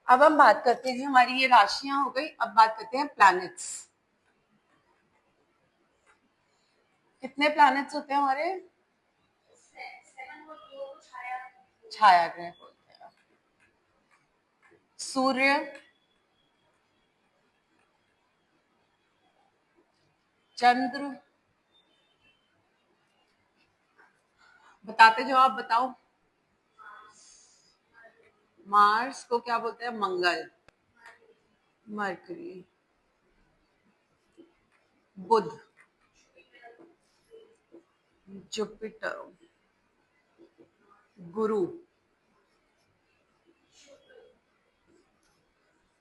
अब हम बात करते हैं, हमारी ये राशियां हो गई, अब बात करते हैं प्लैनेट्स। कितने प्लैनेट्स होते हैं हमारे? छाया ग्रह बोलते हैं। सूर्य, चंद्र, बताते जाओ, आप बताओ। मार्स को क्या बोलते हैं? मंगल। मरकरी, बुध, जुपिटर, गुरु,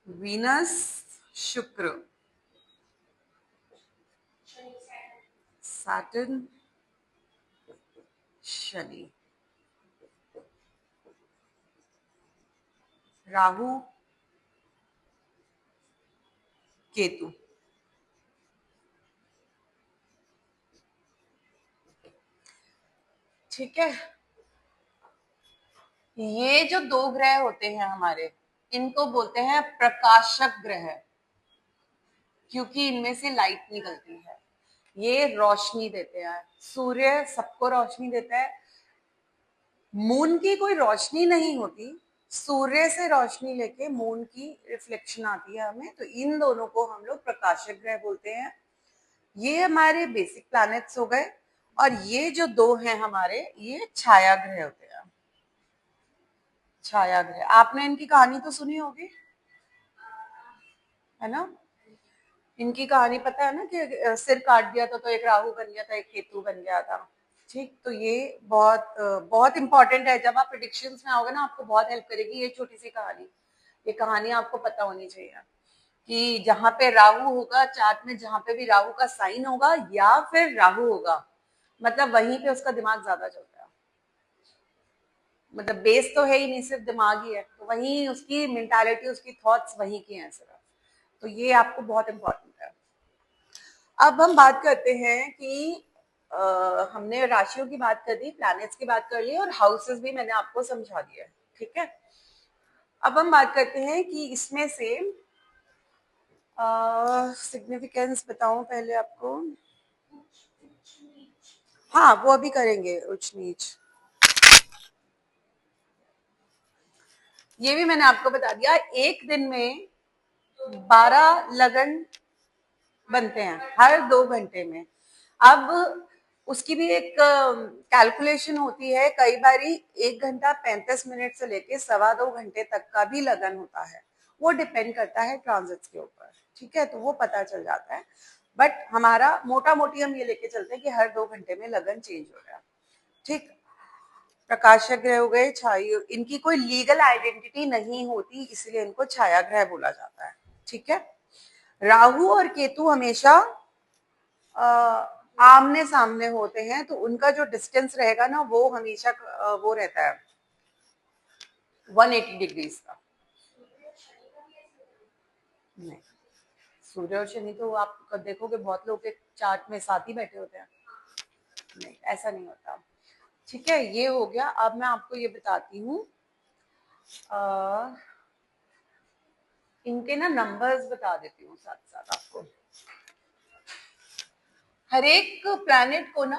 वीनस, शुक्र, सैटर्न, शनि, राहु, केतु। ठीक है, ये जो दो ग्रह होते हैं हमारे, इनको बोलते हैं प्रकाशक ग्रह, क्योंकि इनमें से लाइट निकलती है, ये रोशनी देते हैं। सूर्य सबको रोशनी देता है, मून की कोई रोशनी नहीं होती, सूर्य से रोशनी लेके मून की रिफ्लेक्शन आती है हमें, तो इन दोनों को हम लोग प्रकाशक ग्रह बोलते हैं। ये हमारे बेसिक प्लैनेट्स हो गए, और ये जो दो हैं हमारे, ये छाया ग्रह होते हैं। छाया ग्रह, आपने इनकी कहानी तो सुनी होगी, है ना? इनकी कहानी पता है ना, कि सिर काट दिया था तो एक राहु बन गया था, एक केतु बन गया था। ठीक, तो ये बहुत बहुत इंपॉर्टेंट है। जब आप प्रिडिक्शंस में आओगे ना, आपको बहुत हेल्प करेगी ये छोटी सी कहानी। ये कहानी आपको पता होनी चाहिए कि जहां पे राहु होगा चार्ट में, जहां पे भी राहु का साइन होगा या फिर राहु होगा, मतलब वहीं पे उसका दिमाग ज्यादा चलता है। मतलब बेस तो है ही नहीं, सिर्फ दिमाग ही है, तो वहीं उसकी मेंटालिटी, उसकी थॉट्स वहीं की हैं सिर्फ। तो ये आपको बहुत इंपॉर्टेंट है। अब हम बात करते हैं कि हमने राशियों की बात कर दी, प्लैनेट्स की बात कर ली, और हाउसेस भी मैंने आपको समझा दिया। ठीक है, अब हम बात करते हैं कि इसमें से सिग्निफिकेंस बताऊं पहले आपको। हाँ, वो अभी करेंगे, उच्च नीच। ये भी मैंने आपको बता दिया, एक दिन में 12 लगन बनते हैं हर 2 घंटे में। अब उसकी भी एक कैलकुलेशन होती है, कई बारी 1 घंटा 35 मिनट से लेके 2.25 घंटे तक का भी लगन होता है, वो डिपेंड करता है ट्रांजिट्स के ऊपर। ठीक है, तो वो पता चल जाता है, बट हमारा मोटा मोटी हम ये लेके चलते हैं कि हर 2 घंटे में लगन चेंज हो रहा है। ठीक, प्रकाशक ग्रह हो गए, छाया, इनकी कोई लीगल आइडेंटिटी नहीं होती, इसलिए इनको छाया ग्रह बोला जाता है। ठीक है, राहु और केतु हमेशा आमने सामने होते हैं, तो उनका जो डिस्टेंस रहेगा ना, वो हमेशा वो रहता है 180 डिग्रीज का। नहीं, सूर्य और शनि तो आप देखोगे बहुत लोग के चार्ट में साथ ही बैठे होते हैं। नहीं, ऐसा नहीं होता। ठीक है, ये हो गया। अब मैं आपको ये बताती हूँ, इनके ना नंबर्स बता देती हूँ साथ साथ आपको। हर एक प्लैनेट को ना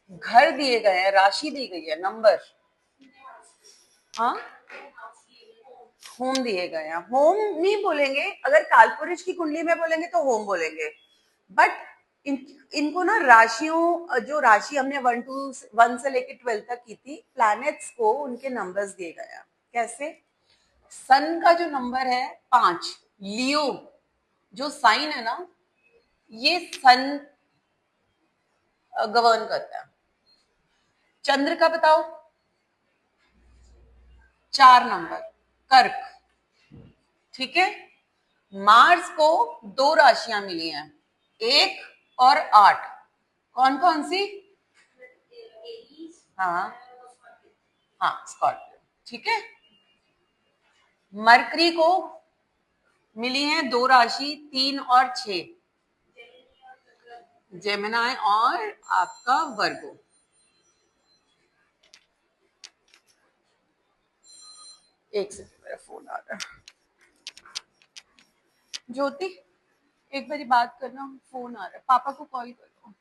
घर दिए गए हैं, राशि दी गई है, नंबर। हाँ, होम दिए गए हैं। होम नहीं बोलेंगे, अगर कालपुरुष की कुंडली में बोलेंगे तो होम बोलेंगे, बट इनको ना राशियों, जो राशि हमने 1 से लेकर 12 तक की थी, प्लैनेट्स को उनके नंबर्स दिए गए हैं। कैसे? सन का जो नंबर है 5, लियो जो साइन है ना, ये सन गवर्न करता है। चंद्र का बताओ, 4 नंबर, कर्क। ठीक है, मार्स को 2 राशियां मिली हैं, 1 और 8। कौन कौन सी? हाँ हाँ, स्कॉर्पियो। ठीक है, मरकरी को मिली हैं 2 राशि, 3 और 6, जेमिनाई और आपका वर्गो। एक सेकंड, मेरा फोन आ रहा है। ज्योति, एक बारी बात करना, फोन आ रहा है, पापा को कॉल करो,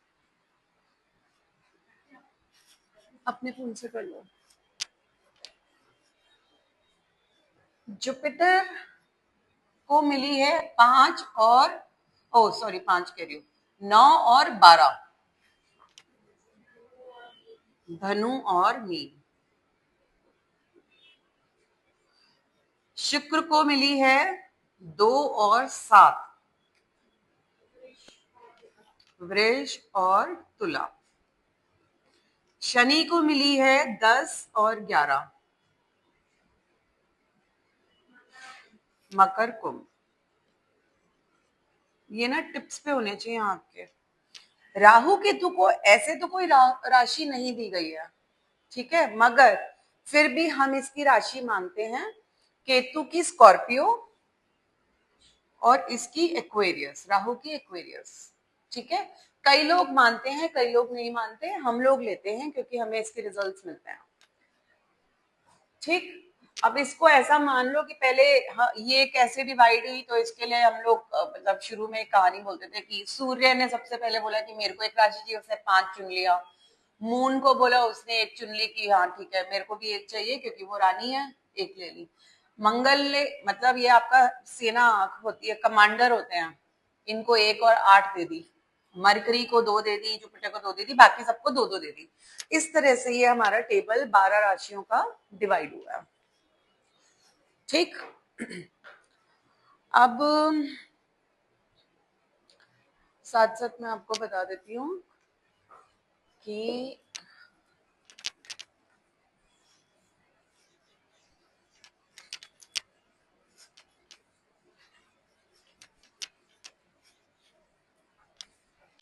अपने फोन से कर लो। जुपिटर को मिली है 5 और, ओ सॉरी 5 कह रही हूँ, 9 और 12, धनु और मीन। शुक्र को मिली है 2 और 7, वृष और तुला। शनि को मिली है 10 और 11, मकर कुंभ। ये ना टिप्स पे होने चाहिए आपके। राहु केतु को ऐसे तो कोई राशि नहीं दी गई है, ठीक है, मगर फिर भी हम इसकी राशि मानते हैं। केतु की स्कॉर्पियो और इसकी एक्वेरियस, राहु की एक्वेरियस, ठीक है। कई लोग मानते हैं, कई लोग नहीं मानते, हम लोग लेते हैं क्योंकि हमें इसके रिजल्ट्स मिलते हैं, ठीक। अब इसको ऐसा मान लो कि पहले ये कैसे डिवाइड हुई, तो इसके लिए हम लोग मतलब शुरू में एक कहानी बोलते थे कि सूर्य ने सबसे पहले बोला कि मेरे को एक राशि चाहिए, उसने 5 चुन लिया। मून को बोला, उसने 1 चुन ली कि हाँ ठीक है मेरे को भी 1 चाहिए क्योंकि वो रानी है, 1 ले ली। मंगल ने, मतलब ये आपका सेना होती है, कमांडर होते हैं, इनको 1 और 8 दे दी। मरकरी को 2 दे दी, जुपिटर को 2 दे दी, बाकी सबको 2-2 दे दी। इस तरह से ये हमारा टेबल 12 राशियों का डिवाइड हुआ है, ठीक। अब साथ साथ मैं आपको बता देती हूँ कि